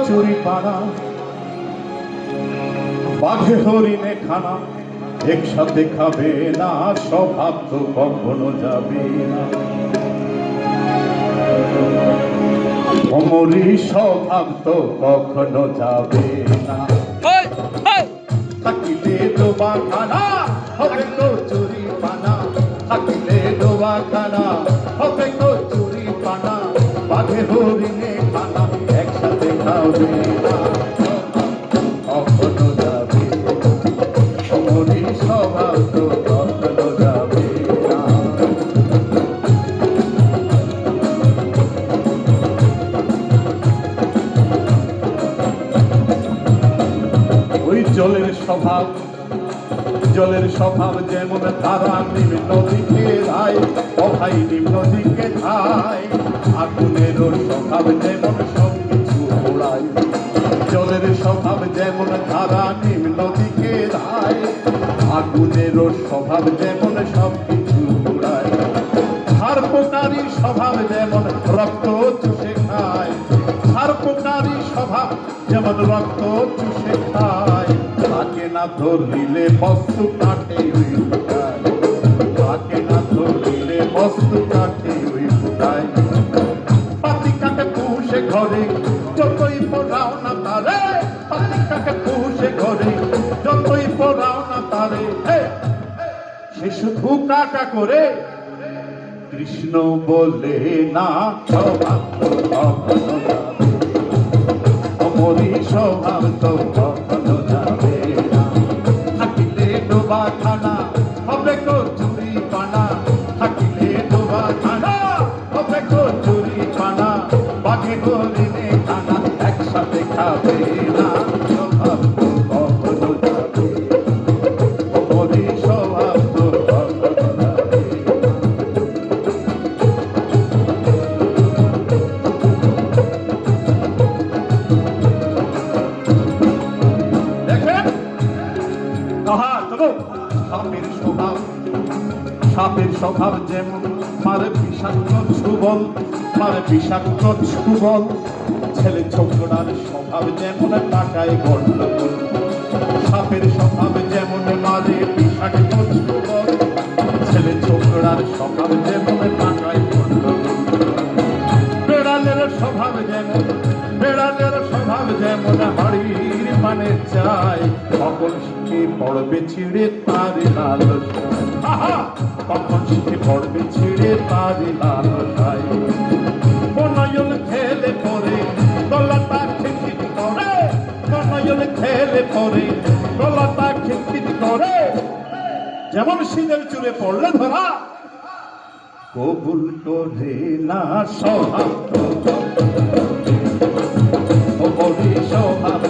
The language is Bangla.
চুরি পানা বাঘে হরিণে খানা একসাথে খাবে না, স্বভাব তো কখনো যাবে না। অমরি স্বভাব তো কখনো যাবে না। থাকিলে ডোবা খানা হবে তো চুরি পানা, থাকিলে ডোবা খানা হবে তো চুরি পানা, বাঘে হরিণে খানা একসাথে খাবে না, কখনো যাবে। অমরি স্বভাব তো কখনো যাবে না। ওই জলের স্বভাব, জলের স্বভাব যেমন ধারা নিম্ন দিকে যায়, অভাই নিম্ন দিকে যায়। আগুনেরও স্বভাব যেমন সব কিছু পোড়ায়, জলের স্বভাব যেমন ধারা নিম্ন দিকে যায়। আগুনেরও স্বভাব যেমন সব কিছু পোড়ায়। সার্পকারী স্বভাব যেমন রক্ত চুষে খায়, সার্পকারী স্বভাব যেমন রক্ত চুষে খায়। তাকে না ধরিলে বস্তু কাটে ওই ফুটায়, তাকে না ধরিলে বস্তু কাটে ওই ফুটায়। পাতি কাকে পুষে ঘরে যতই পড়াও না তারে, পাতি কাকে পুষে ঘরে যতই পড়াও না তারে, সে শুধু কাটা করে কৃষ্ণ বলে না, স্বভাব তো কখনো যাবে। অমরি স্বভাব তো কখনো যাবে না। থাকিলে ডোবা খানা হবে তো চুরি পানা, থাকিলে ডোবা খানা হবে তো চুরি পানা, বাঘে হরিণে খানা একসাথে খাবে না, স্বভাব তো কখনো যাবে। অমরি স্বভাব তো কখনো যাবে না। সাপের স্বভাব, সাপের স্বভাব যেমন মারে বিষাক্ত ছুবল, মারে বিষাক্ত ছুবল। ছেলে ছোকরার স্বভাব যেমন টাকায় গন্ডগোল, সাপের স্বভাব যেমন মারে বিষাক্ত ছুবল। ছেলে ছোকরার স্বভাব যেমন টাকায় গন্ডগোল। বেড়ালের স্বভাব যেমন, বেড়ালের স্বভাব যেমন হাড়ির মানে চাই, কখন শিখে পড়বে ছিঁড়ে তারে লালসায়। কখন শিখে পড়বে ছিঁড়ে তারে লালসায়। বনয়ন খেলে পরে গলাটা খিটখিট করে, বনয়ন খেলে পরে গলাটা খিটখিট করে। যেমন শীতের চুলে পড়লে ধরা কবুল করে না, স্বভাব তো অমরি স্বভাব